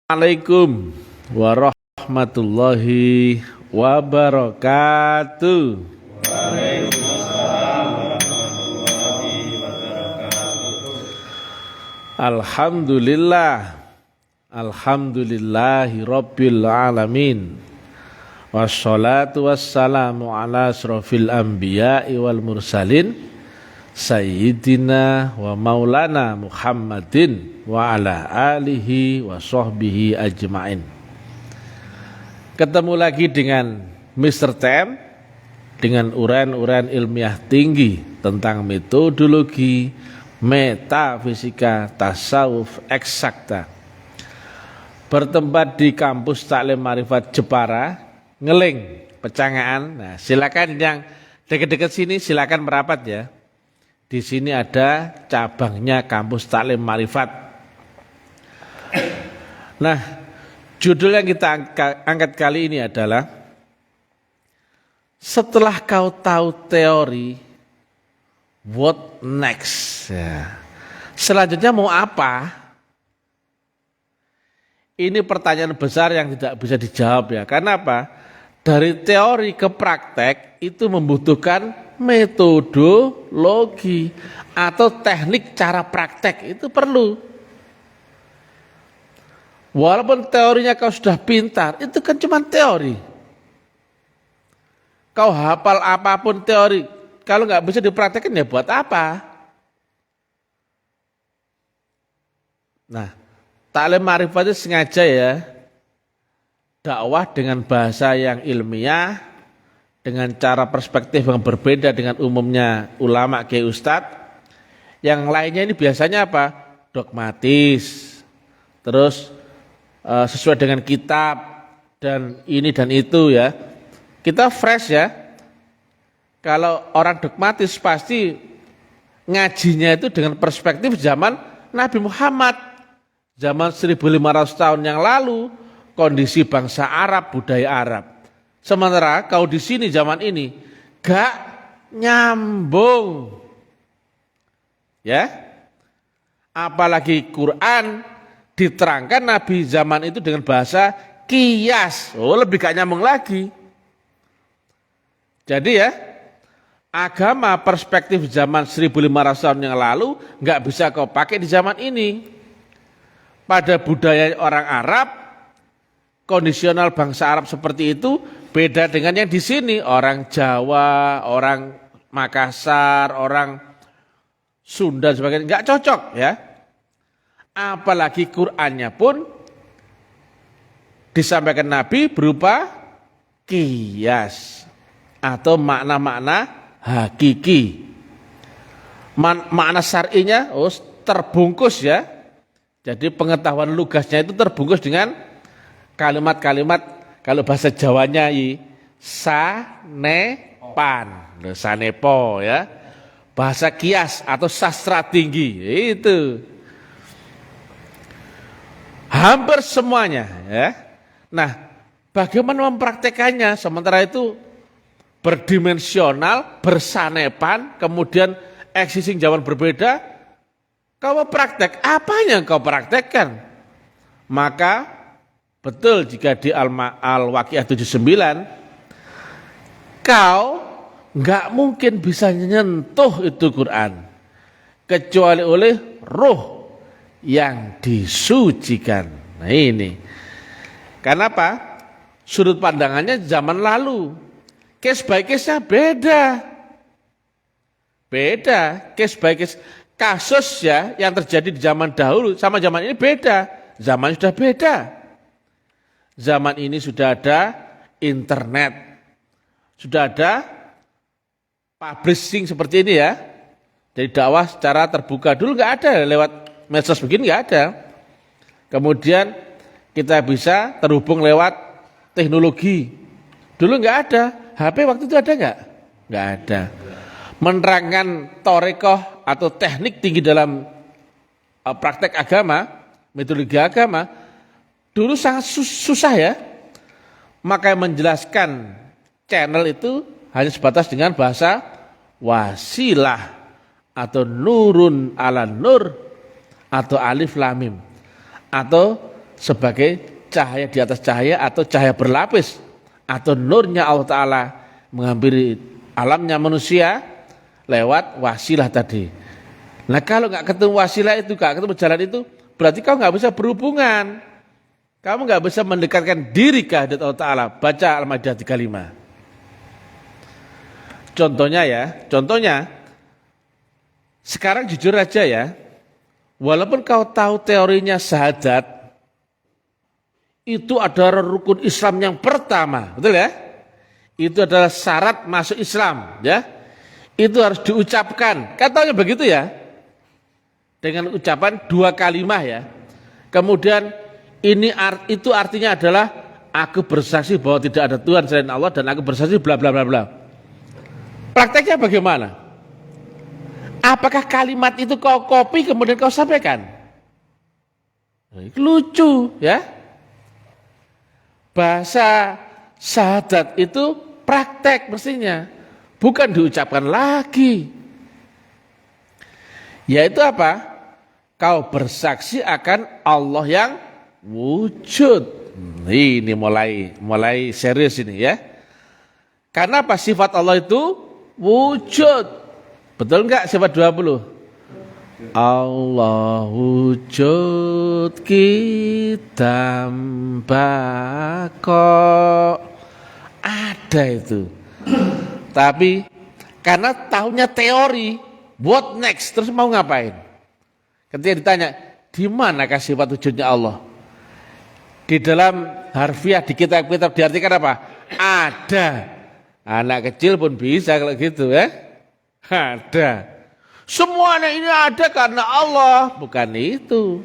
Assalamualaikum warahmatullahi wabarakatuh. Alhamdulillah, alhamdulillahi rabbil alamin. Wassalatu wassalamu ala asrofil anbiya'i wal mursalin Sayyidina wa maulana Muhammadin wa ala alihi wa sahbihi ajma'in. Ketemu lagi dengan Mr. Tem dengan uraian-uraian ilmiah tinggi tentang metodologi, metafisika, tasawuf eksakta. Bertempat di kampus Taklim Marifat Jepara, Ngeling, Pecangaan. Nah, silakan yang dekat-dekat sini silakan merapat ya. Di sini ada cabangnya kampus Taklim Marifat. Nah, judul yang kita angkat kali ini adalah setelah kau tahu teori, what next? Ya. Selanjutnya mau apa? Ini pertanyaan besar yang tidak bisa dijawab ya. Karena apa? Dari teori ke praktek itu membutuhkan metodologi atau teknik cara praktek itu perlu. Walaupun teorinya kau sudah pintar, itu kan cuma teori. Kau hafal apapun teori, kalau nggak bisa dipraktekkan ya buat apa? Nah, Taklim Marifat itu sengaja ya dakwah dengan bahasa yang ilmiah, dengan cara perspektif yang berbeda dengan umumnya ulama kiai ustadz. Yang lainnya ini biasanya apa? Dogmatis, terus sesuai dengan kitab dan ini dan itu ya. Kita fresh ya. Kalau orang dogmatis pasti ngajinya itu dengan perspektif zaman Nabi Muhammad, zaman 1500 tahun yang lalu, kondisi bangsa Arab, budaya Arab. Sementara kau di sini zaman ini gak nyambung, ya. Apalagi Quran diterangkan Nabi zaman itu dengan bahasa qiyas, lebih gak nyambung lagi. Jadi ya, agama perspektif zaman 1500 tahun yang lalu gak bisa kau pakai di zaman ini. Pada budaya orang Arab, kondisional bangsa Arab seperti itu beda dengan yang di sini, orang Jawa, orang Makassar, orang Sunda sebagainya, nggak cocok ya. Apalagi Qur'annya pun disampaikan Nabi berupa qiyas atau makna-makna hakiki. Makna syar'inya terbungkus ya. Jadi pengetahuan lugasnya itu terbungkus dengan kalimat-kalimat, kalau bahasa Jawanya sanepan, sanepo ya. Bahasa kias atau sastra tinggi itu. Hampir semuanya ya. Nah, bagaimana mempraktekannya? Sementara itu berdimensional, bersanepan, kemudian existing zaman berbeda. Kau praktek, apanya yang kau praktekkan? Maka betul jika di Al-Waqiah 79 kau nggak mungkin bisa nyentuh itu Quran kecuali oleh roh yang disucikan. Nah ini. Kenapa? Sudut pandangannya zaman lalu. Case by case-nya beda. Beda, case by case. Kasus ya yang terjadi di zaman dahulu sama zaman ini beda. Zaman sudah beda. Zaman ini sudah ada internet, sudah ada publishing seperti ini ya. Jadi dakwah secara terbuka, dulu nggak ada lewat medsos begini, nggak ada. Kemudian kita bisa terhubung lewat teknologi. Dulu nggak ada, HP waktu itu ada nggak? Nggak ada. Menerangkan torekoh atau teknik tinggi dalam praktek agama, metodologi agama, dulu sangat susah ya. Maka menjelaskan channel itu hanya sebatas dengan bahasa wasilah atau nurun ala nur atau alif lam mim atau sebagai cahaya di atas cahaya atau cahaya berlapis atau nurnya Allah Ta'ala menghampiri alamnya manusia lewat wasilah tadi. Nah kalau nggak ketemu wasilah itu, nggak ketemu jalan itu, berarti kau nggak bisa berhubungan. Kamu nggak bisa mendekatkan diri ke hadirat Allah Ta'ala. Baca Al-Maidah 35. Contohnya, sekarang jujur aja ya, walaupun kau tahu teorinya syahadat, itu adalah rukun Islam yang pertama, betul ya? Itu adalah syarat masuk Islam, ya. Itu harus diucapkan, katanya begitu ya. Dengan ucapan 2 kalimat ya. Kemudian itu artinya adalah aku bersaksi bahwa tidak ada Tuhan selain Allah dan aku bersaksi bla bla bla bla. Prakteknya bagaimana? Apakah kalimat itu kau copy kemudian kau sampaikan? Lucu ya. Bahasa syahadat itu praktek mestinya, bukan diucapkan lagi. Yaitu apa? Kau bersaksi akan Allah yang wujud. Ini mulai serius ini ya. Karena apa? Sifat Allah itu wujud. Betul enggak sifat 20? Allah wujud kita bako. Ada itu. Tapi karena tahunya teori, what next? Terus mau ngapain? Ketika ditanya, di manakah sifat wujudnya Allah? Di dalam harfiah, di kitab-kitab diartikan apa? Ada. Anak kecil pun bisa kalau gitu ya. Ada. Semuanya ini ada karena Allah, bukan itu.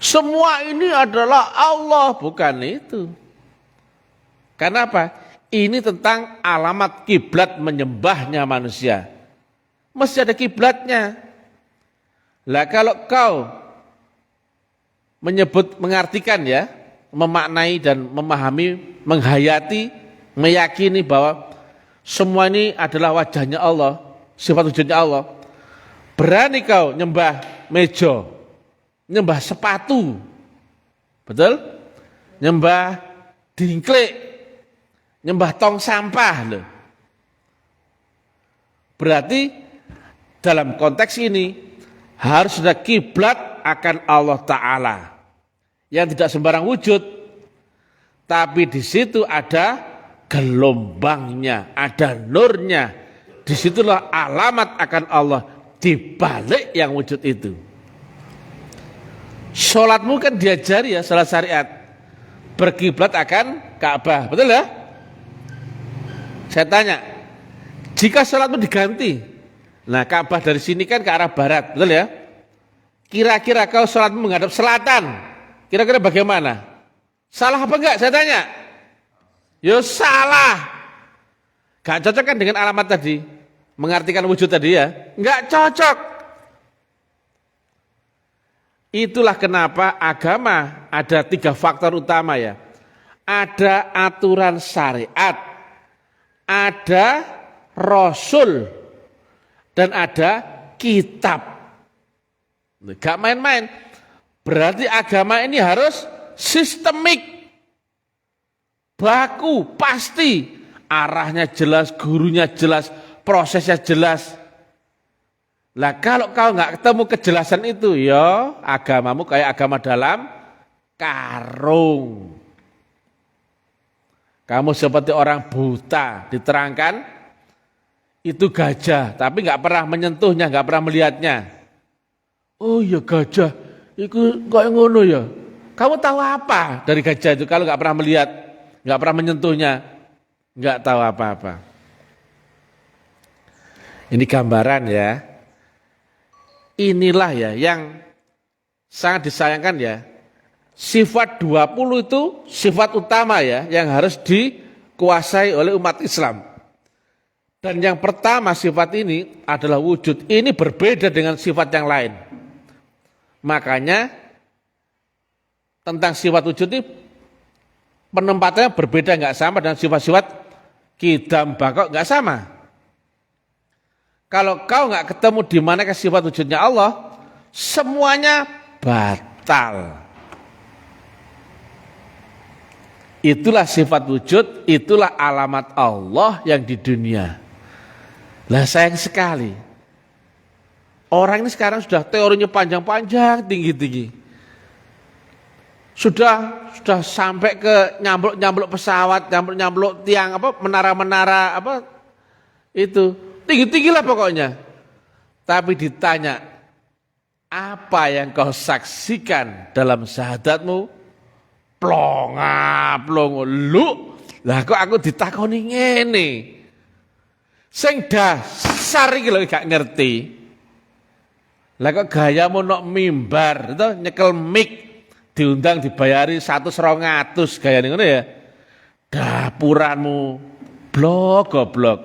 Semua ini adalah Allah, bukan itu. Karena apa? Ini tentang alamat kiblat menyembahnya manusia. Mesti ada kiblatnya. Lah kalau kau mengartikan ya, memaknai dan memahami, menghayati, meyakini bahwa semua ini adalah wajahnya Allah, sifat wujudnya Allah. Berani kau nyembah meja, nyembah sepatu, betul? Nyembah dingklik, nyembah tong sampah loh. Berarti dalam konteks ini harus ada kiblat akan Allah Ta'ala yang tidak sembarang wujud, tapi di situ ada gelombangnya, ada nurnya. Disitulah alamat akan Allah di balik yang wujud itu. Sholatmu kan diajari ya, sholat syariat, berkiblat akan Ka'bah, betul ya? Saya tanya, jika sholatmu diganti, nah Ka'bah dari sini kan ke arah barat, betul ya? Kira-kira kau sholatmu menghadap selatan, kira-kira bagaimana? Salah apa enggak? Saya tanya. Yo salah. Gak cocok kan dengan alamat tadi, mengartikan wujud tadi ya? Enggak cocok. Itulah kenapa agama ada 3 faktor utama ya. Ada aturan syariat, ada rasul, dan ada kitab. Gak main-main. Berarti agama ini harus sistemik, baku, pasti. Arahnya jelas, gurunya jelas, prosesnya jelas. Lah kalau kau nggak ketemu kejelasan itu, ya agamamu kayak agama dalam karung. Kamu seperti orang buta, diterangkan itu gajah, tapi nggak pernah menyentuhnya, nggak pernah melihatnya. Oh iya gajah, itu kok ngono ya. Kamu tahu apa dari gajah itu kalau nggak pernah melihat, nggak pernah menyentuhnya, nggak tahu apa-apa. Ini gambaran ya. Inilah ya yang sangat disayangkan ya. Sifat 20 itu sifat utama ya yang harus dikuasai oleh umat Islam. Dan yang pertama sifat ini adalah wujud. Ini berbeda dengan sifat yang lain. Makanya tentang sifat wujud ini penempatannya berbeda, nggak sama dengan sifat-sifat kidam bakok, nggak sama. Kalau kau nggak ketemu di mana sifat wujudnya Allah, semuanya batal. Itulah sifat wujud, itulah alamat Allah yang di dunia. Lah sayang sekali, orang ini sekarang sudah teorinya panjang-panjang, tinggi-tinggi. Sudah sampai ke nyambluk pesawat, nyambluk tiang apa, menara-menara apa itu. Tinggi-tinggi lah pokoknya. Tapi ditanya, apa yang kau saksikan dalam syahadatmu? Plonga, lu. Lah kok aku ditakoni ngene. Sing dasar iki lho gak ngerti. Lah kok gayamu nok mimbar, itu nyekel mic, diundang dibayari 100-200 gayane ngono ya. Dapuranmu goblok.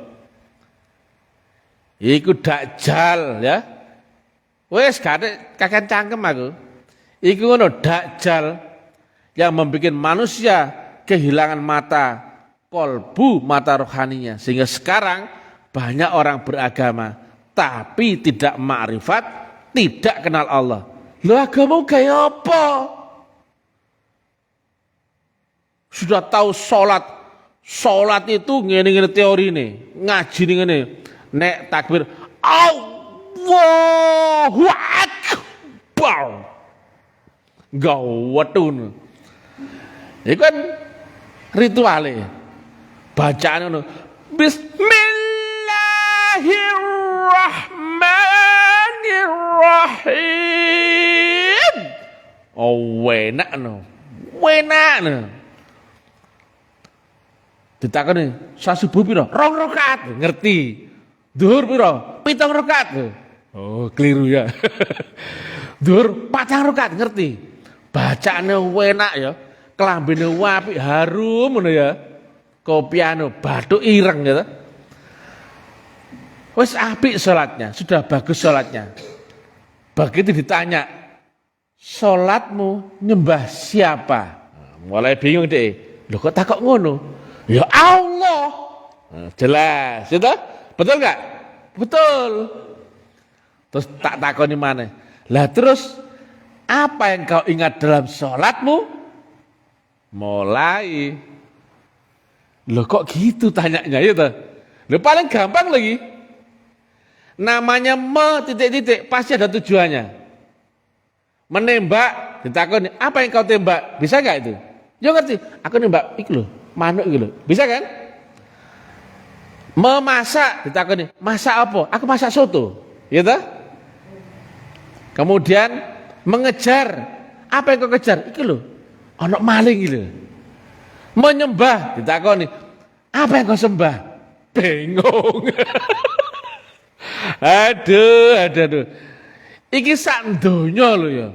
Iku dakjal ya. Wes kakek cangkem aku. Iku ngono dakjal yang membuat manusia kehilangan mata kolbu, mata rohaninya. Sehingga sekarang banyak orang beragama tapi tidak ma'rifat, tidak kenal Allah. Lu agama kayak apa? Sudah tahu sholat itu ngene teori ini, ngaji ngene. Nek takbir Allahu Akbar. Gawatun. Itu kan ritualnya. Bacaan itu Bismillahirrahmanirrahim. Oh, enak no. Ditakoni, subuh piro? 2 rakaat, ngerti. Zuhur piro? 7 rakaat. Oh, keliru ya. Zuhur 4 rakaat, ngerti. Bacaane enak ya. Kelambine apik, harum ngono ya. Kopiano, bathuk ireng gitu. Wes apik salatnya, sudah bagus salatnya. Begitu ditanya, salatmu nyembah siapa? Mulai bingung deh. Loh kok takok ngono? Ya Allah. Jelas, gitu? Betul enggak? Betul. Terus tak takoni mana? Lah terus apa yang kau ingat dalam salatmu? Mulai. Loh kok gitu tanyanya ya toh? Loh paling gampang lagi. Namanya titik-titik pasti ada tujuannya. Menembak, ditakoni, apa yang kau tembak? Bisa enggak itu? Ya ngerti, aku nembak iki lho, manuk iki lho. Bisa kan? Memasak, ditakoni, masak apa? Aku masak soto. Ya toh? Kemudian mengejar, apa yang kau kejar? Iki lho. Ana maling iki lho. Menyembah ditakoni, apa yang kau sembah? Bingung. Aduh. Iki sak donya lho ya.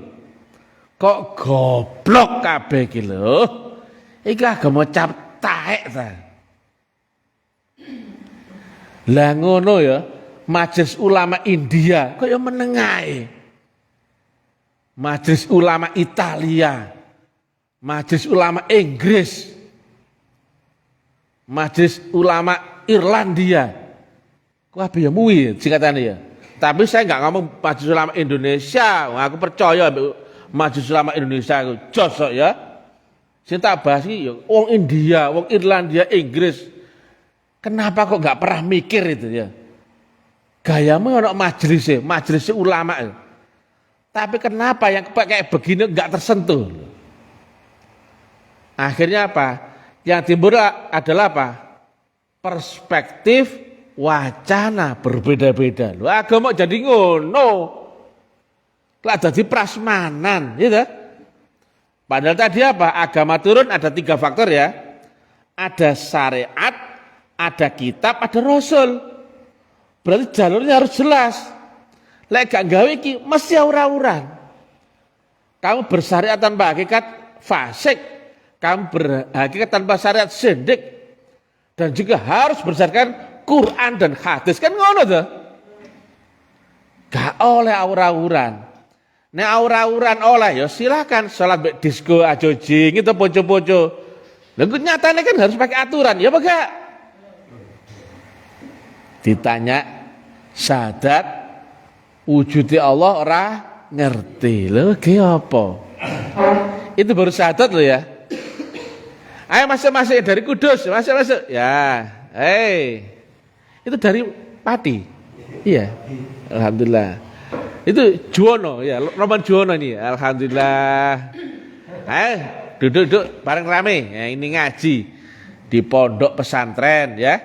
Kok goblok kabeh iki lho. Iki agama cap taek ta. Lah ngono ya, Majelis Ulama India kaya menengae. Majelis Ulama Italia, Majelis Ulama Inggris, Majelis Ulama Irlandia. Kabeh ya muwi singkatane ya. Tapi saya enggak ngomong Majelis Ulama Indonesia. Aku percaya Majelis Ulama Indonesia itu jos ya. Sing tak bahas iki ya wong India, wong Irlandia, Inggris. Kenapa kok enggak pernah mikir itu ya? Gayamu ana majelis ulama. Tapi kenapa yang kayak begini enggak tersentuh? Akhirnya apa? Yang timbul adalah apa? Perspektif wacana berbeda-beda. Lho agama jadi ngono. Lah jadi prasmanan, gitu. Padahal tadi apa? Agama turun ada 3 faktor ya. Ada syariat, ada kitab, ada rasul. Berarti jalurnya harus jelas. Lek gak gawe iki mesti aura-auran. Kamu bersyariat tanpa hakikat fasik. Kamu berhakikat tanpa syariat sindik. Dan juga harus berdasarkan Quran dan hadis. Kan ngono tuh. Gak oleh aura-auran. Nek aura-auran oleh ya silakan salat mbek disco ajojing itu poco-poco. Lha nyatane kan harus pakai aturan, ya apa gak? Ditanya syahadat wujudi Allah ora ngerti. Lho ge apa? Itu baru syahadat lho ya. Ayo masuk dari Kudus, masuk. Ya, itu dari Pati. Iya, alhamdulillah. Itu Juwono, ya, Roman Juwono ini. Alhamdulillah. Ayo, duduk bareng rame. Ya, ini ngaji di pondok pesantren, ya.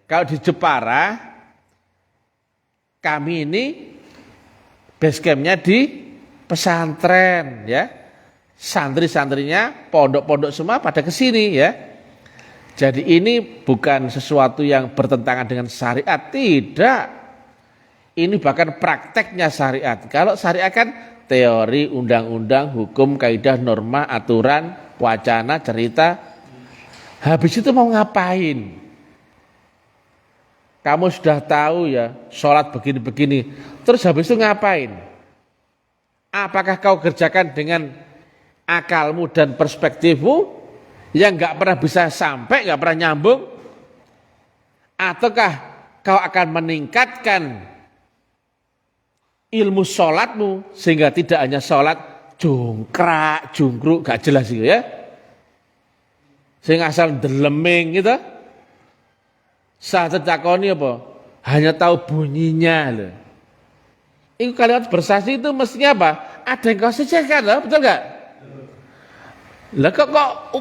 Kalau di Jepara, kami ini base campnya di pesantren, ya. Santri-santrinya, pondok-pondok semua pada kesini, ya. Jadi ini bukan sesuatu yang bertentangan dengan syariat, tidak. Ini bahkan prakteknya syariat. Kalau syariat kan teori, undang-undang, hukum, kaidah, norma, aturan, wacana, cerita. Habis itu mau ngapain? Kamu sudah tahu ya, sholat begini-begini. Terus habis itu ngapain? Apakah kau kerjakan dengan akalmu dan perspektifmu yang gak pernah bisa sampai, gak pernah nyambung? Ataukah kau akan meningkatkan ilmu sholatmu sehingga tidak hanya sholat jungkrak, jungkruk, gak jelas gitu ya, sehingga asal deleming gitu. Saat takoni apa? Hanya tahu bunyinya loh. Itu kalimat bersaksi itu mestinya apa? Ada yang kau sejakan loh, betul gak? Lah kok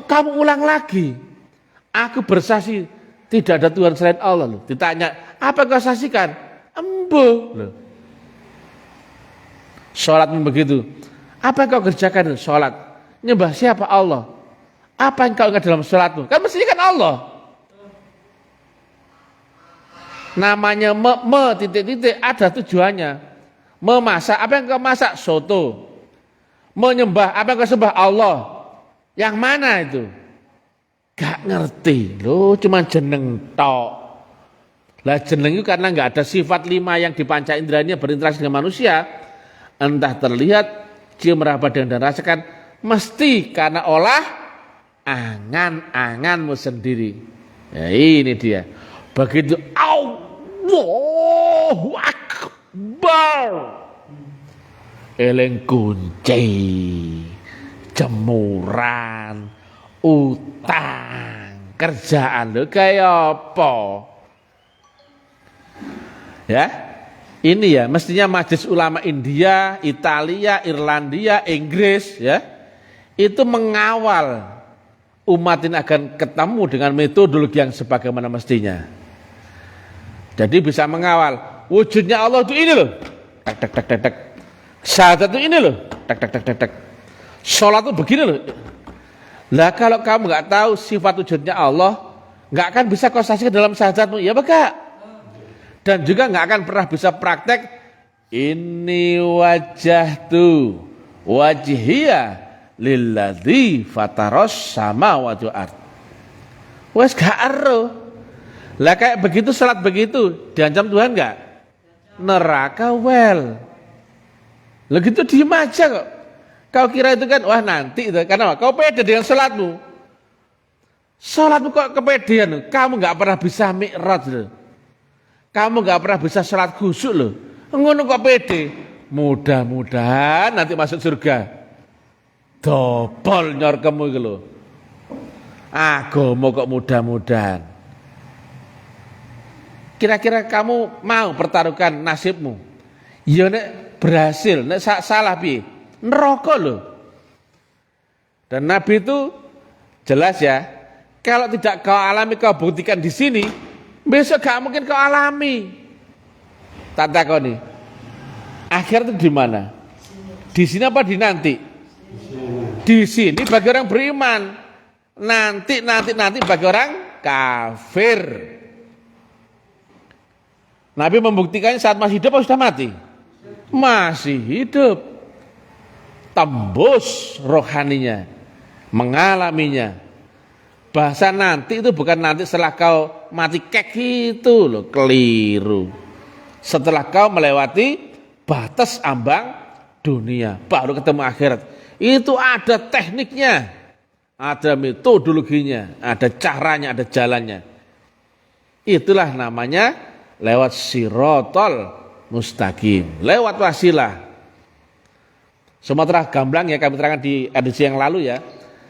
kamu ulang lagi? Aku bersaksi tidak ada Tuhan selain Allah loh. Ditanya, apa yang kau saksikan? Embuh loh. Sholatmu begitu. Apa yang kau kerjakan sholat? Nyembah siapa? Allah. Apa yang kau ingat dalam sholatmu? Kan mestinya kan Allah. Namanya titik-titik ada tujuannya. Memasak, apa yang kau masak? Soto. Menyembah, apa yang kau sembah? Allah. Yang mana itu? Gak ngerti loh, cuma jeneng tok. Lah jeneng itu karena gak ada sifat 5 yang di panca inderanya berinteraksi dengan manusia. Entah terlihat, cium, meraba dan rasakan, mesti karena olah angan-anganmu sendiri. Ya ini dia. Begitu Allahu Akbar, eleng kunci, jemuran, utang, kerjaan lo kayak apa? Ya. Ini ya, mestinya Majelis Ulama India, Italia, Irlandia, Inggris ya, itu mengawal umat ini akan ketemu dengan metodologi yang sebagaimana mestinya. Jadi bisa mengawal wujudnya Allah itu ini loh, tak. Syahadat itu ini loh, tak. Sholat itu begini loh. Lah kalau kamu nggak tahu sifat wujudnya Allah, nggak akan bisa kau saksikan dalam syahadatmu, ya Pak. Dan juga nggak akan pernah bisa praktek ini wajahtu wajhiya lilladzi fataros samawati wal ard. Wes gak ero. Lah kayak begitu salat begitu diancam Tuhan enggak? Neraka well. Lah gitu diem aja kok. Kau kira itu kan wah nanti itu karena kau pede dengan salatmu. Salatmu kok kepedean, kamu nggak pernah bisa mi'raj loh. Kamu gak pernah bisa sholat khusyuk loh. Ngono kok pede. Mudah-mudahan nanti masuk surga. Dobol nyor kamu itu loh. Agama kok mudah-mudahan. Kira-kira kamu mau pertaruhkan nasibmu? Ya nek berhasil, nek salah piye? Neraka loh. Dan Nabi itu jelas ya. Kalau tidak kau alami, kau buktikan di sini. Besok gak mungkin kau alami. Tak takoni. Akhir itu di mana? Di sini apa di nanti? Di sini bagi orang beriman. Nanti bagi orang kafir. Nabi membuktikannya saat masih hidup atau sudah mati? Masih hidup. Tembus rohaninya, mengalaminya. Bahasa nanti itu bukan nanti setelah kau mati kek itu loh, keliru. Setelah kau melewati batas ambang dunia, baru ketemu akhirat. Itu ada tekniknya, ada metodologinya, ada caranya, ada jalannya. Itulah namanya lewat sirotol mustaqim, lewat wasilah. Sumatera gamblang ya kami terangkan di edisi yang lalu ya,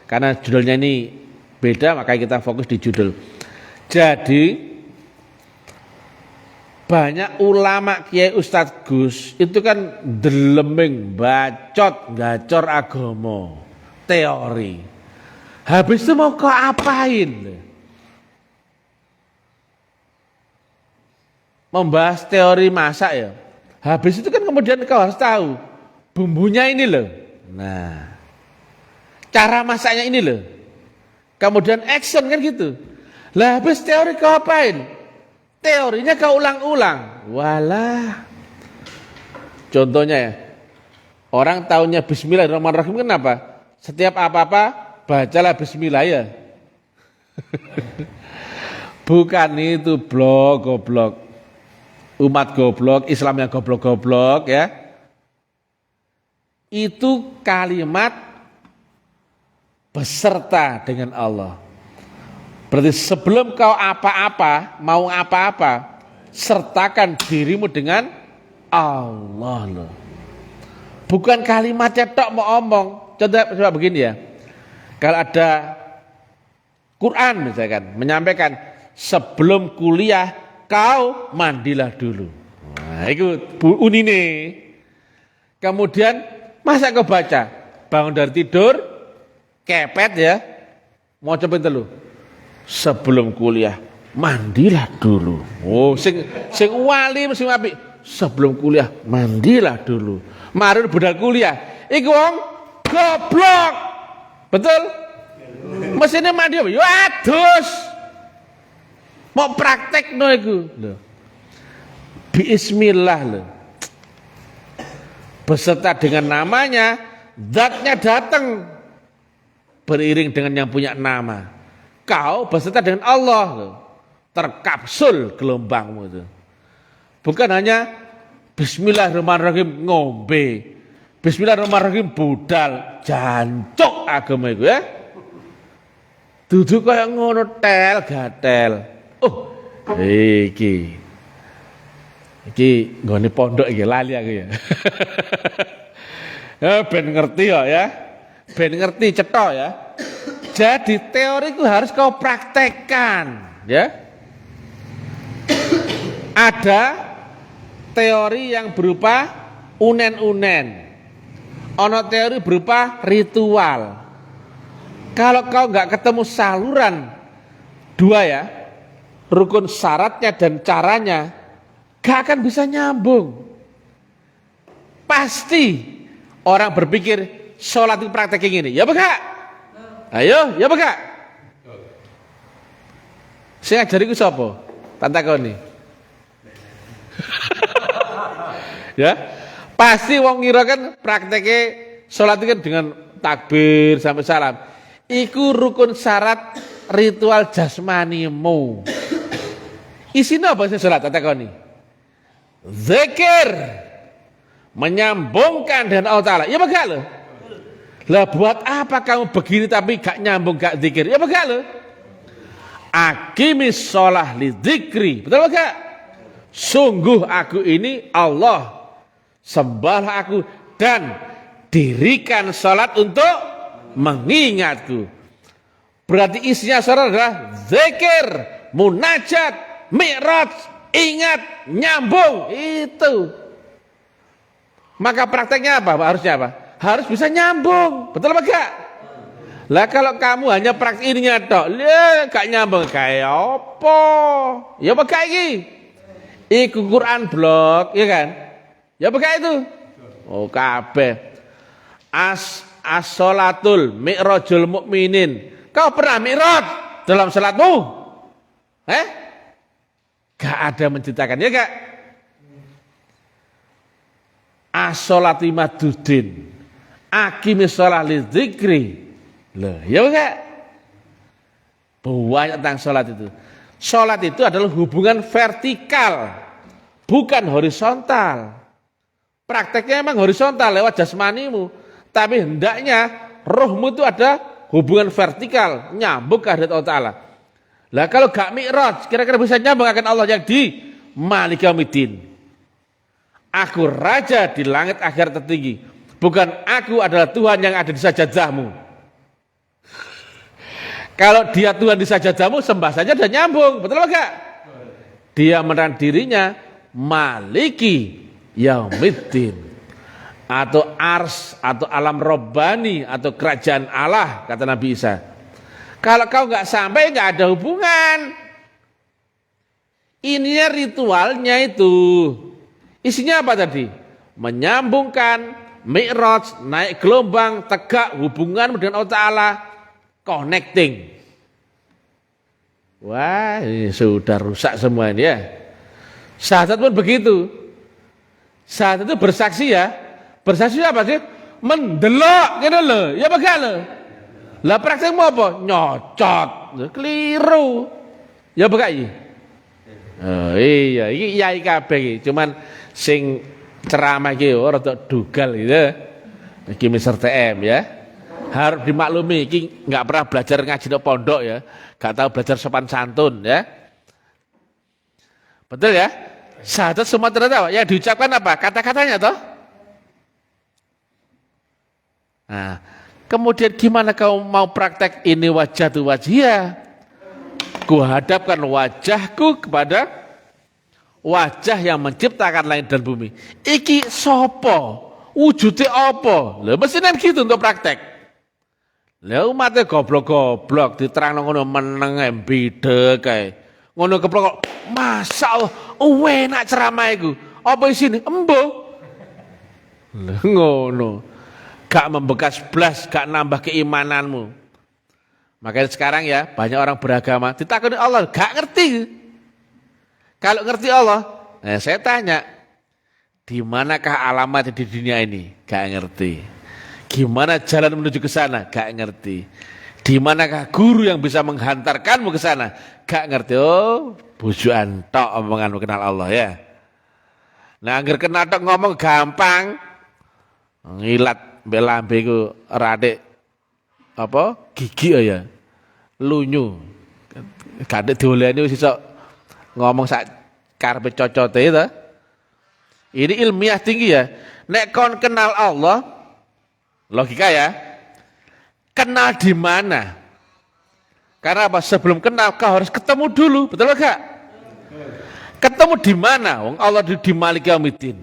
karena judulnya ini Beda, makanya kita fokus di judul. Jadi banyak ulama kiai Ustadz Gus itu kan deleming, bacot, gacor agama, teori. Habis itu mau kau apain? Membahas teori masak ya. Habis itu kan kemudian kau harus tahu bumbunya ini loh. Nah, cara masaknya ini loh. Kemudian action kan gitu. Lah habis teori kau apain? Teorinya kau ulang-ulang. Walah. Contohnya ya. Orang tahunya bismillahirrahmanirrahim kenapa? Setiap apa-apa bacalah bismillah ya. Bukan itu goblok. Umat goblok, Islam yang goblok-goblok ya. Itu kalimat beserta dengan Allah. Berarti sebelum kau apa-apa, mau apa-apa, sertakan dirimu dengan Allah loh. Bukan kalimatnya tok mau omong. Coba begini ya. Kalau ada Quran misalkan menyampaikan sebelum kuliah kau mandilah dulu. Nah, itu unine. Kemudian masa kau baca bangun dari tidur kepet ya. Mau cobain dulu. Sebelum kuliah mandilah dulu. Oh, sing wali sing apik. Sebelum kuliah mandilah dulu. Mari budal kuliah. Iku wong goblok. Betul? Mesinnya mandi apa? Ya adus. Mau praktek no iku. Lho. Bismillah lho. Beserta dengan namanya, zatnya datang beriring dengan yang punya nama. Kau beserta dengan Allah lho. Terkapsul gelombangmu itu. Bukan hanya bismillahirrahmanirrahim ngombe. Bismillahirrahmanirrahim budal, jancuk agama itu ya. Duduk kayak ngono tel gatel. Oh, iki nggone pondok iki lali aku ya. Ben ngerti ya. Ben ngerti cetok ya. Jadi teori itu harus kau praktekkan, ya. Ada teori yang berupa unen-unen. Ono teori berupa ritual. Kalau kau nggak ketemu saluran dua ya, rukun syaratnya dan caranya, gak akan bisa nyambung. Pasti orang berpikir sholat itu praktek yang ini. Ya begak? Ayo, ya begak? Saya ngajari ku sapa? Tantakoni. Ya, pasti wong ngira kan prakteknya sholat itu kan dengan takbir sampai salam. Iku rukun syarat ritual jasmanimu. Isinya apa sih sholat? Tantakoni. Zikir, menyambungkan dengan Allah Ta'ala. Ya begak loh. Lah buat apa kamu begini tapi gak nyambung, gak zikir? Ya begak loh. Aqimis sholah li dzikri. Betul begak? Sungguh aku ini Allah, sembahlah aku dan dirikan sholat untuk mengingatku. Berarti isinya sholat adalah zikir, munajat, mi'raj, ingat, nyambung. Itu. Maka prakteknya apa? Harusnya apa? Harus bisa nyambung. Betul apa enggak? Lah kalau kamu hanya praktek ininya tok, ya gak nyambung kayak apa? Ya apa kayak iki? Iku Quran blok, ya kan? Ya apa kayak itu? Oh kabeh. As-sholatul mi'rajul mukminin. Kau pernah mi'raj dalam salatmu? Gak ada menceritakan, ya gak? As-sholati madudin. Aqimis sholat li dzikri. Loh, ya enggak? Banyak tentang sholat itu. Sholat itu adalah hubungan vertikal, bukan horizontal. Prakteknya memang horizontal lewat jasmanimu, tapi hendaknya rohmu itu ada hubungan vertikal, nyambung ke hadirat Allah Ta'ala. Lah kalau gak mi'raj, kira-kira bisa nyambung akan Allah yang di Malik Yaumiddin. Aku raja di langit akhirat tertinggi. Bukan aku adalah Tuhan yang ada di sajadahmu. Kalau dia Tuhan di sajadamu, sembah saja dan nyambung, betul enggak? Dia menerang dirinya Maliki Yaumiddin, atau ars, atau alam robbani, atau kerajaan Allah, kata Nabi Isa. Kalau kau nggak sampai, nggak ada hubungan. Ininya ritualnya itu. Isinya apa tadi? Menyambungkan mi'raj, naik gelombang, tegak hubungan dengan Allah Ta'ala, connecting. Wah, ini sudah rusak semua ini ya. Syahadat pun begitu. Syahadat itu bersaksi ya. Bersaksi apa sih? Mendelok gitu loh. Ya bagaimana loh? Lah praktekmu apa? Nyocot. Keliru. Ya bagaimana? Oh iya, iki yai kabeh iki. Cuman sing ceramah iki rada dugal gitu. Iki Mr. TM ya. Harus dimaklumi, iki nggak pernah belajar ngaji di pondok ya, nggak tahu belajar sopan santun ya, betul ya? Syahadat semua ternyata yang diucapkan apa? Kata-katanya toh. Nah, kemudian gimana kau mau praktek ini wajah tu wajah? Kuhadapkan wajahku kepada wajah yang menciptakan langit dan bumi. Iki sopo? Wujudnya apa? Lah mestinya gitu untuk praktek. Lah umatnya goblok-goblok diterangno ngono meneng bidhe kae. Ngono keplok, masyaallah, enak ceramah iku. Apa isine? Embo. Lah ngono. Gak membekas blas, gak nambah keimananmu. Makanya sekarang ya, banyak orang beragama ditakoni Allah, gak ngerti. Kalau ngerti Allah, saya tanya, di manakah alamat di dunia ini? Gak ngerti. Gimana jalan menuju ke sana? Gak ngerti. Di manakah guru yang bisa menghantarkanmu ke sana? Gak ngerti. Oh, bujukan tok omonganmu kenal Allah ya. Nah, angger kenal tok ngomong gampang. Ngilat belambe ku radek apa? Gigi ya. Lunyu. Kadek diolehane wis iso ngomong sak karepe cocote itu. Ini ilmiah tinggi ya. Nek kon kenal Allah, logika ya, kenal di mana? Karena apa? Sebelum kenal kau harus ketemu dulu, betul enggak? Ketemu di mana? Wong Allah di Malik Yaumiddin.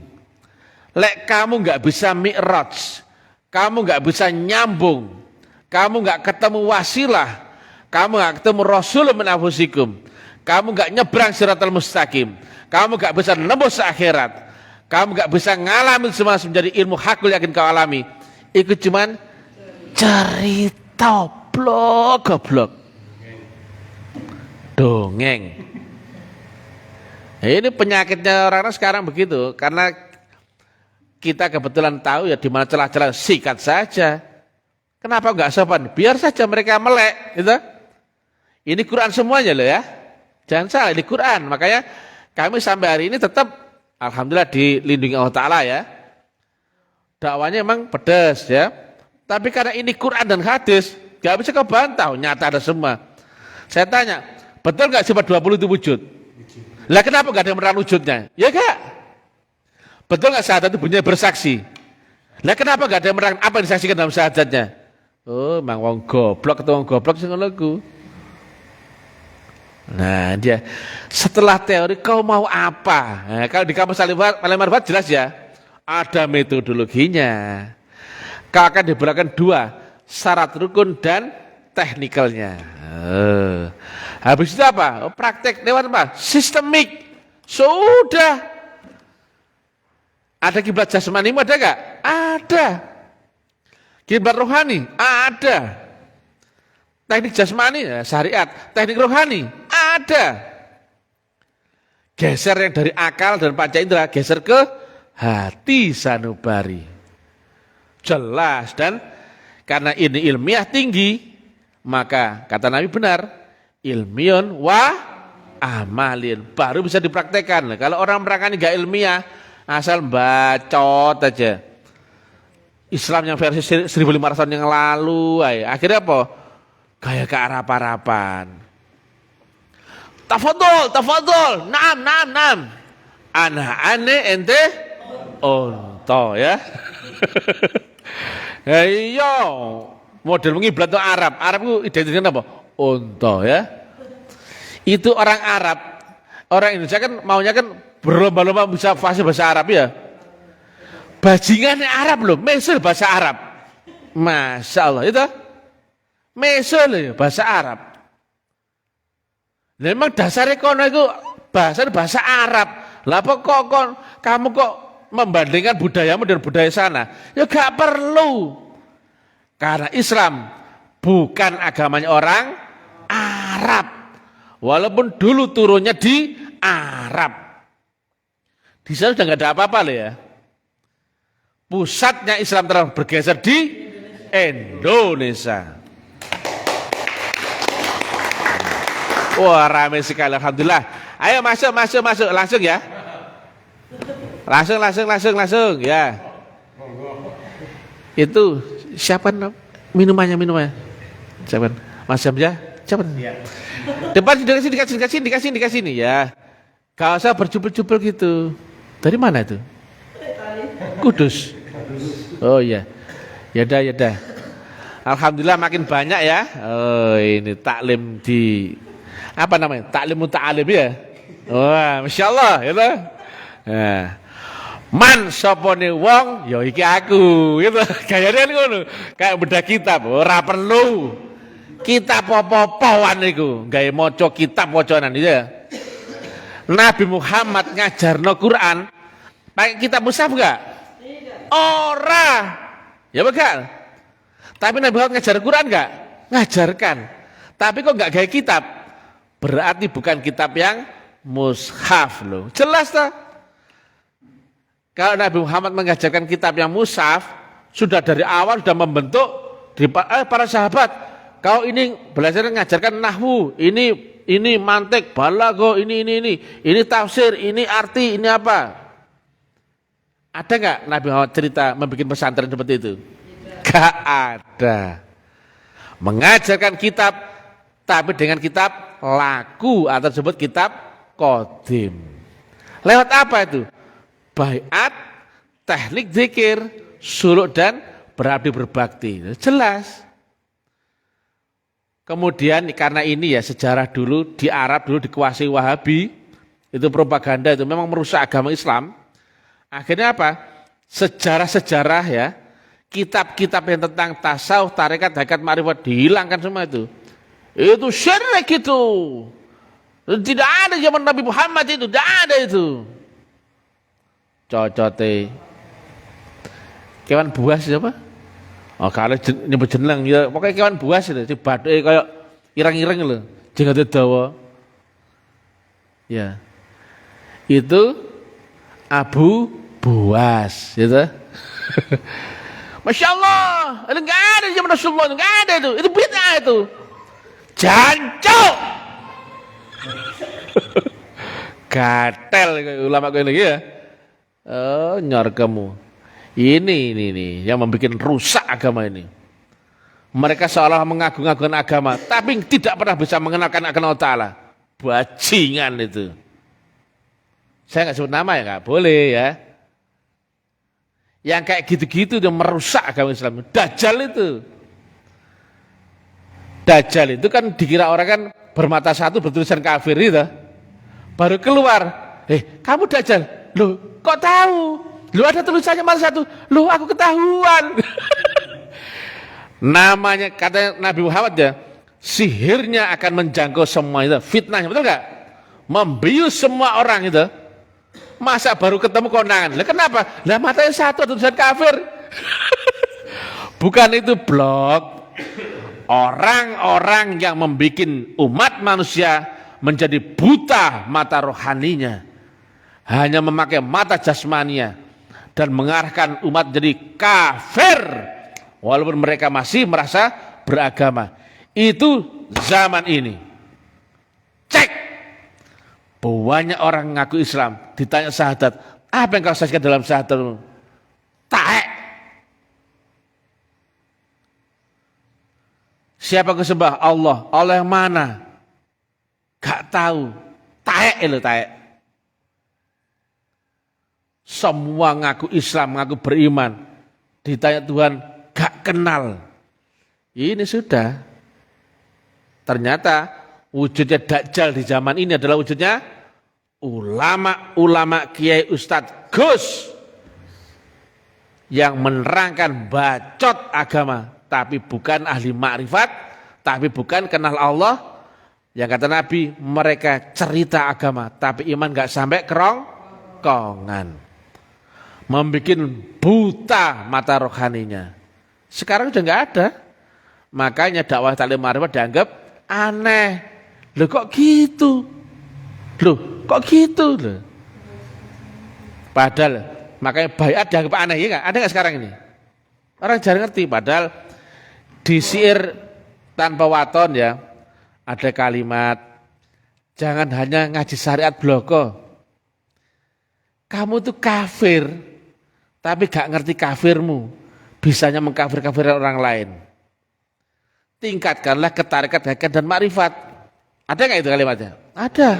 Lek kamu enggak bisa mi'raj, kamu enggak bisa nyambung, kamu enggak ketemu wasilah, kamu enggak ketemu Rasul min anfusikum, kamu enggak nyebrang siratal mustaqim, kamu enggak bisa nembus akhirat, kamu enggak bisa ngalamin semua menjadi ilmu hakul yakin kau alami. Itu cuman cerita goblok. Dongeng. Nah, ini penyakitnya orang-orang sekarang begitu. Karena kita kebetulan tahu ya di mana celah-celah, sikat saja. Kenapa enggak sopan? Biar saja mereka melek. Gitu. Ini Quran semuanya loh ya. Jangan salah, ini Quran. Makanya kami sampai hari ini tetap alhamdulillah dilindungi Allah Ta'ala ya. Dakwanya memang pedas ya. Tapi karena ini Quran dan hadis, gak bisa kau bantah, nyata ada semua. Saya tanya, betul gak sifat 20 itu wujud? Lah kenapa gak ada yang menerang wujudnya? Ya gak? Betul gak syahadat itu bunyinya bersaksi? Lah kenapa gak ada yang menerang apa yang disaksikan dalam syahadatnya? Oh, emang wong goblok atau wong goblok sing ngono ku. Nah, dia setelah teori kau mau apa? Nah, kalau di kamus Al-Marifat jelas ya. Ada metodologinya. Kau akan diberikan dua, syarat rukun dan teknikalnya. Habis itu apa? Praktek lewat apa? Sistemik. Sudah. Ada kiblat jasmani ada gak? Ada. Kiblat rohani? Ada. Teknik jasmani, ya, syariat. Teknik rohani? Ada. Geser yang dari akal dan panca indera, geser ke hati sanubari. Jelas, dan karena ini ilmiah tinggi, maka kata Nabi benar, ilmion wa amalin, baru bisa dipraktekkan. Kalau orang merangkani gak ilmiah, asal bacot aja. Islam yang versi 1500 tahun yang lalu, akhirnya apa? Kayak kearap-arapan. Tafadhol, naam. Ane ente onto ya. Iya, model ngiblat tuh Arab. Arab itu identiknya apa? unta ya. Itu orang Arab. Orang Indonesia kan maunya kan berlomba-lomba bisa fasih bahasa Arab ya. Bajingannya Arab loh, mesul bahasa Arab. Masya Allah itu. Mesul ya bahasa Arab. Nah, memang dasarnya kono itu bahasa Arab. Lah kok kamu kok membandingkan budayamu dengan budaya sana? Ya gak perlu. Karena Islam bukan agamanya orang Arab. Walaupun dulu turunnya di Arab. Di sana sudah nggak ada apa-apa loh ya. Pusatnya Islam telah bergeser di Indonesia. Wah, ramai sekali, alhamdulillah. Ayo masuk, langsung ya. Langsung ya. Itu siapa minumannya? Siapa? Mas Hamzah? Siapa? Ya. Depan dikasih nih ya. Gak usah berjubel-jubel gitu. Dari mana itu? Kudus. Oh iya. Yaudah. Alhamdulillah makin banyak ya. Oh ini taklim di apa namanya? Taklim muta'alim ya. Wah, Masya Allah gitu. Nah. Man sopone wong ya iki aku gitu. Gayane ngono. Kayak beda kitab, ora perlu. Kitab apa-apaan iku, gawe maca kitab wacanan ya. Nabi Muhammad ngajarno Quran pakai kitab mushaf enggak? Ora. Ya begal. Tapi Nabi Muhammad ngajar Quran enggak? Ngajarkan. Tapi kok enggak gawe kitab? Berarti bukan kitab yang mushaf loh. Jelas toh? Kalau Nabi Muhammad mengajarkan kitab yang mushaf, sudah dari awal sudah membentuk di para sahabat. Kau ini belajar mengajarkan nahwu, ini mantik, balago, ini tafsir, ini arti, ini apa? Ada nggak Nabi Muhammad cerita membuat pesantren seperti itu? Gak ada. Mengajarkan kitab, tapi dengan kitab laku atau disebut kitab qadim. Lewat apa itu? Baiat, teknik zikir, suluk dan berabdi berbakti. Jelas. Kemudian karena ini ya sejarah dulu di Arab dulu dikuasai Wahabi, itu propaganda itu memang merusak agama Islam. Akhirnya apa? Sejarah-sejarah ya, kitab-kitab yang tentang tasawuf, tarekat, hakikat, ma'rifat dihilangkan semua itu. Itu syirik itu. Tidak ada zaman Nabi Muhammad itu, tidak ada itu. Cocote. Kewan buas siapa? Oh kalau nyebut jeneng ya pokoknya kewan buas itu, si baduke kayak ireng-ireng lho, jenggote dawa. Ya. Itu Abu Buas, gitu. Masya Allah, itu enggak ada zaman Rasulullah, enggak ada itu bid'ah itu. Jancuk. Gatel ulama kayak lagi ya. Oh, nyor kamu. Ini yang membuat rusak agama ini. Mereka seolah mengagung-agungkan agama, tapi tidak pernah bisa mengenalkan akan Allah Ta'ala. Bajingan itu. Saya nggak sebut nama ya, nggak boleh ya. Yang kayak gitu-gitu yang merusak agama Islam. Dajjal itu kan dikira orang kan bermata satu bertulisan kafir itu. Baru keluar, kamu Dajjal. Loh, kok tahu? Lu ada tulisannya malah satu. Lu aku ketahuan. Namanya kata Nabi Muhammad ya, sihirnya akan menjangkau semua itu. Fitnahnya betul enggak? Membius semua orang itu. Masa baru ketemu kondangan? Lah kenapa? Lah matanya satu tulisan kafir. Bukan itu blog. Orang-orang yang membuat umat manusia menjadi buta mata rohaninya. Hanya memakai mata jasmaninya. Dan mengarahkan umat jadi kafir walaupun mereka masih merasa beragama. Itu zaman ini. Cek banyak orang ngaku Islam ditanya syahadat, apa yang kau saksikan dalam syahadatmu? Taek. Siapa kau sembah? Allah yang mana? Gak tahu. Taek itu taek. Semua ngaku Islam, ngaku beriman. Ditanya Tuhan, gak kenal. Ini sudah. Ternyata wujudnya Dajjal di zaman ini adalah wujudnya ulama-ulama kiai ustadz Gus yang menerangkan bacot agama, tapi bukan ahli makrifat, tapi bukan kenal Allah. Yang kata Nabi, mereka cerita agama, tapi iman gak sampai kerongkongan. Membikin buta mata rohaninya. Sekarang udah gak ada. Makanya dakwah taklim ma'rifat dianggap aneh. Loh kok gitu? Padahal makanya baiat dianggap aneh, ya nggak? Ada nggak sekarang ini? Orang jarang ngerti. Padahal di syair tanpa waton ya ada kalimat, jangan hanya ngaji syariat bloko. Kamu tuh kafir, tapi gak ngerti kafirmu. Bisanya mengkafir-kafir orang lain. Tingkatkanlah ketarikat, hakikat dan makrifat. Ada nggak itu kalimatnya? Ada.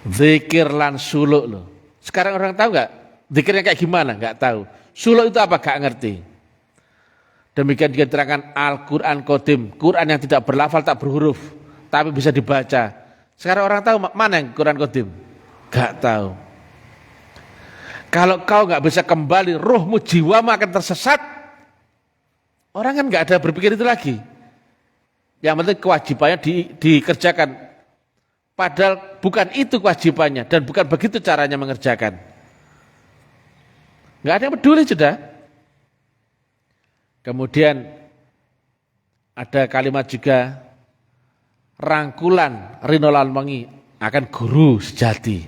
Zikir lan suluk loh. Sekarang orang tahu nggak? Zikirnya kayak gimana? Nggak tahu. Suluk itu apa? Nggak ngerti. Demikian diterangkan Al-Quran Qadim, Quran yang tidak berlafal, tak berhuruf, tapi bisa dibaca. Sekarang orang tahu mana yang Quran Qadim? Nggak tahu. Kalau kau nggak bisa kembali, rohmu, jiwamu akan tersesat. Orang kan nggak ada berpikir itu lagi. Yang penting kewajibannya dikerjakan. Padahal bukan itu kewajibannya dan bukan begitu caranya mengerjakan. Nggak ada yang peduli sudah. Kemudian ada kalimat juga rangkulan Rino Lalmangi akan guru sejati.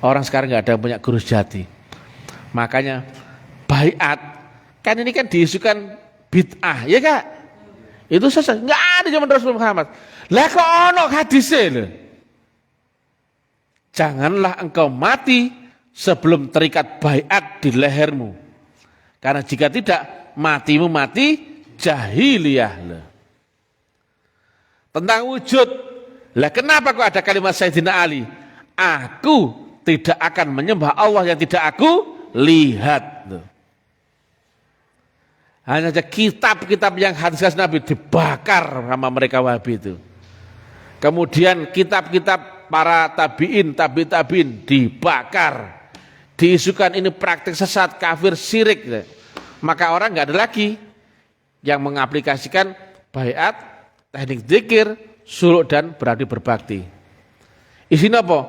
Orang sekarang nggak ada yang punya guru sejati. Makanya baiat kan ini kan diisukan bid'ah, ya Kak? Itu selesai, nggak ada zaman Rasulullah Muhammad. Lah kok ono hadisnya loh. Janganlah engkau mati sebelum terikat baiat di lehermu. Karena jika tidak, matimu mati jahiliyah loh. Tentang wujud, lah kenapa kok ada kalimat Sayyidina Ali? Aku tidak akan menyembah Allah yang tidak aku lihat loh. Hanya saja kitab-kitab yang hadis Nabi dibakar sama mereka Wahabi itu. Kemudian kitab-kitab para tabi'in dibakar. Diisukan ini praktik sesat, kafir, syirik. Maka orang nggak ada lagi yang mengaplikasikan baiat, teknik zikir, suluk dan berarti berbakti. Isinya apa?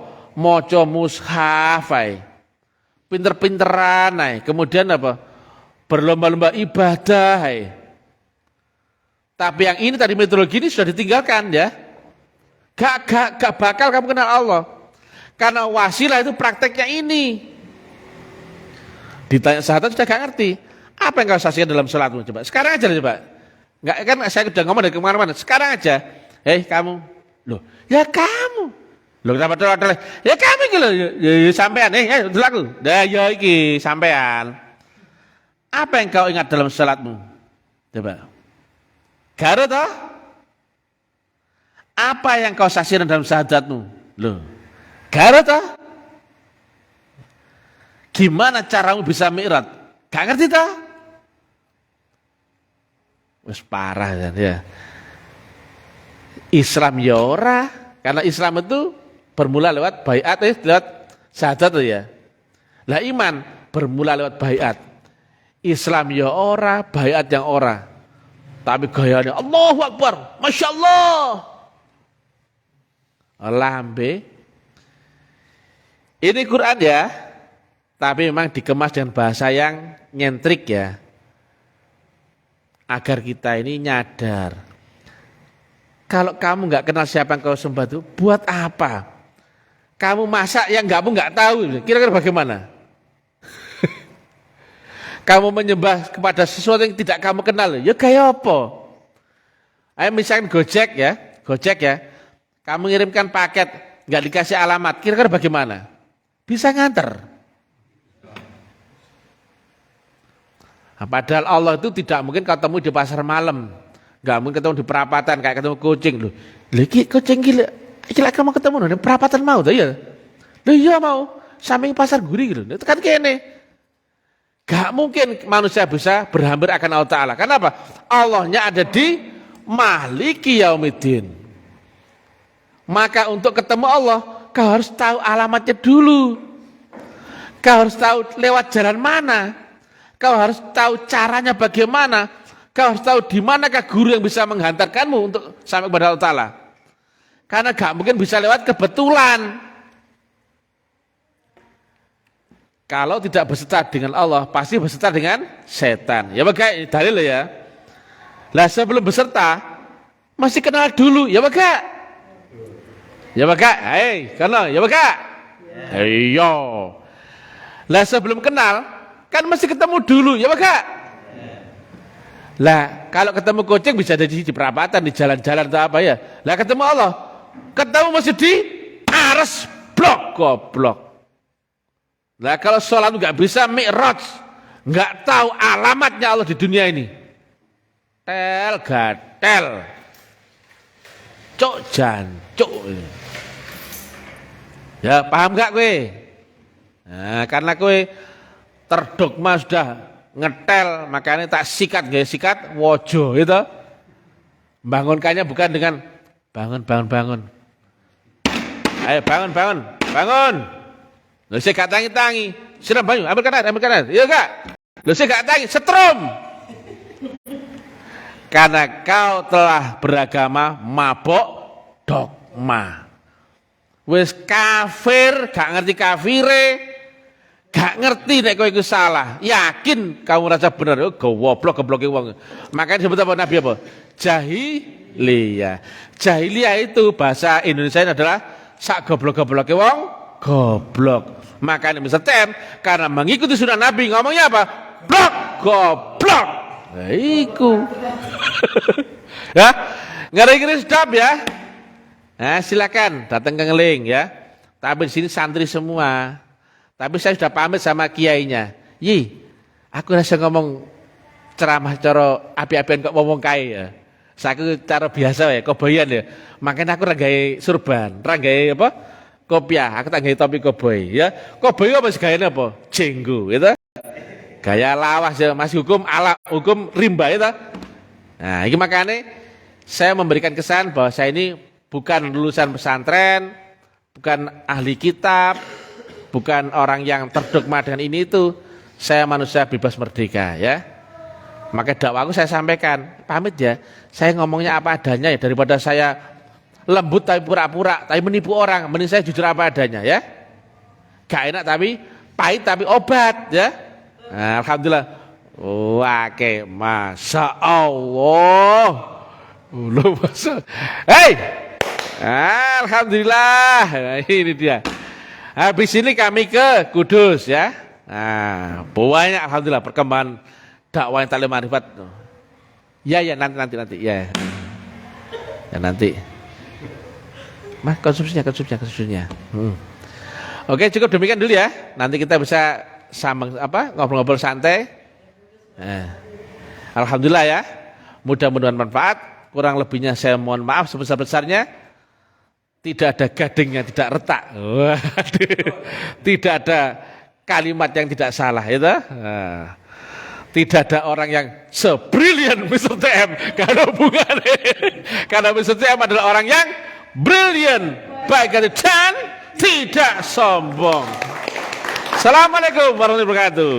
Moco mushafai. Pinter-pinteran. Kemudian apa? Berlomba-lomba ibadah. Tapi yang ini tadi metodologi ini sudah ditinggalkan ya. Gak bakal kamu kenal Allah. Karena wasilah itu prakteknya ini. Ditanya sahabat sudah gak ngerti. Apa yang kau saksikan dalam sholatmu? Coba sekarang aja coba. Enggak kan saya sudah ngomong dari kemana-mana. Sekarang aja. Kamu. Loh, ya kamu. Loh kenapa terlalu? Ya kamu gitu loh. Ya sampean. Dulu aku. Ya iki sampean. Apa yang kau ingat dalam salatmu? Coba. Garo toh? Apa yang kau saksikan dalam syahadatmu? Loh. Garo toh? Gimana caramu bisa mi'raj? Gak ngerti toh? Wes parah kan ya. Islam ya ora, karena Islam itu bermula lewat baiat, lewat syahadat ya. Lah iman bermula lewat baiat. Islam ya ora, baiat yang ora. Tapi gayanya Allahu Akbar, Masya Allah. Lambe. Ini Quran ya, tapi memang dikemas dengan bahasa yang nyentrik ya. Agar kita ini nyadar. Kalau kamu nggak kenal siapa yang kau sembah itu, buat apa? Kamu masak yang kamu nggak tahu, kira-kira bagaimana? Kamu menyembah kepada sesuatu yang tidak kamu kenal, ya kayak apa? Ayo misalkan Gojek ya, kamu ngirimkan paket, nggak dikasih alamat, kira-kira bagaimana? Bisa nganter. Nah, padahal Allah itu tidak mungkin ketemu di pasar malam, nggak mungkin ketemu di perapatan kayak ketemu kucing loh. Lagi kucing gila kamu ketemu di perapatan mau tuh ya? Loh iya mau, samping pasar gurih gitu, itu kan kene. Gak mungkin manusia bisa berhampir akan Allah Ta'ala. Kenapa? Allahnya ada di Maliki yaumiddin. Maka untuk ketemu Allah, kau harus tahu alamatnya dulu. Kau harus tahu lewat jalan mana. Kau harus tahu caranya bagaimana. Kau harus tahu di manakah guru yang bisa menghantarkanmu untuk sampai kepada Allah Ta'ala. Karena gak mungkin bisa lewat kebetulan. Kalau tidak berserta dengan Allah, pasti berserta dengan setan. Ya bagai dalil ya. Lah sebelum berserta, masih kenal dulu. Ya bagai. Ya bagai. Hei, kenal. Ya bagai. Iya. Lah sebelum kenal, kan mesti ketemu dulu. Ya bagai. Lah kalau ketemu kucing bisa jadi di perapatan, di jalan-jalan atau apa ya. Lah ketemu Allah, ketemu mesti di ares blok goblok. Lah kalau sholat nggak bisa mi'raj, nggak tahu alamatnya Allah di dunia ini. Tel gatel, cok jancuk. Ya paham gak kowe? Nah, karena kowe terdogma sudah ngetel, makanya tak sikat gak sikat wojo itu. Bangunkannya bukan dengan bangun. Ayo bangun. Lho sik gak tangi. Siram banyu, ambil kanan. Iya gak? Lho sik gak tangi, setrum. Karena kau telah beragama mabok dogma. Wis kafir, gak ngerti kafire, gak ngerti nek kowe iku salah. Yakin kamu rasa bener, oh gobloke wong. Makanya disebut apa Nabi apa? Jahiliyah. Jahiliyah itu bahasa Indonesia adalah sak goblok-gobloke wong goblok. Makanya Mr. Tem karena mengikuti sunnah Nabi ngomongnya apa? Blok goblok. Nah, iku. Ya, ngeri-ngeri sedap ya. Nah, silakan datang ke Ngeling ya. Tapi di sini santri semua. Tapi saya sudah pamit sama kiainya. Aku rasa ngomong ceramah cara api-apian kok ngomong kae ya. Saya cara biasa ya, koboyan ya. Makanya aku ranggai surban, ranggai apa? Kopiah. Aku tak gawe topi koboi ya. Koboi apa segayane apa? Jenggo gitu. Gaya lawas ya, masih hukum rimba itu. Nah, ini makanya saya memberikan kesan bahwa saya ini bukan lulusan pesantren, bukan ahli kitab, bukan orang yang terdogma dengan ini itu. Saya manusia bebas merdeka ya. Maka dakwaku saya sampaikan, pamit ya. Saya ngomongnya apa adanya ya, daripada saya lembut tapi pura-pura, tapi menipu orang. Mending saya jujur apa adanya ya. Gak enak tapi pahit tapi obat ya. Nah, alhamdulillah. Oke, masya Allah. Hei, alhamdulillah. Nah, ini dia. Habis ini kami ke Kudus ya. Nah, banyak alhamdulillah perkembangan dakwah yang taklim ma'rifat. Ya nanti ya. Ya nanti. Mas konsumsinya. Oke, cukup demikian dulu ya. Nanti kita bisa ngobrol-ngobrol santai. Alhamdulillah ya. Mudah-mudahan manfaat. Kurang lebihnya saya mohon maaf sebesar-besarnya. Tidak ada gading yang tidak retak. Tidak ada kalimat yang tidak salah itu. Tidak ada orang yang sebrilian Mr. TM. Karena hubungannya. Karena Mr. TM adalah orang yang brilian. Baik dan tidak sombong. Assalamualaikum warahmatullahi wabarakatuh.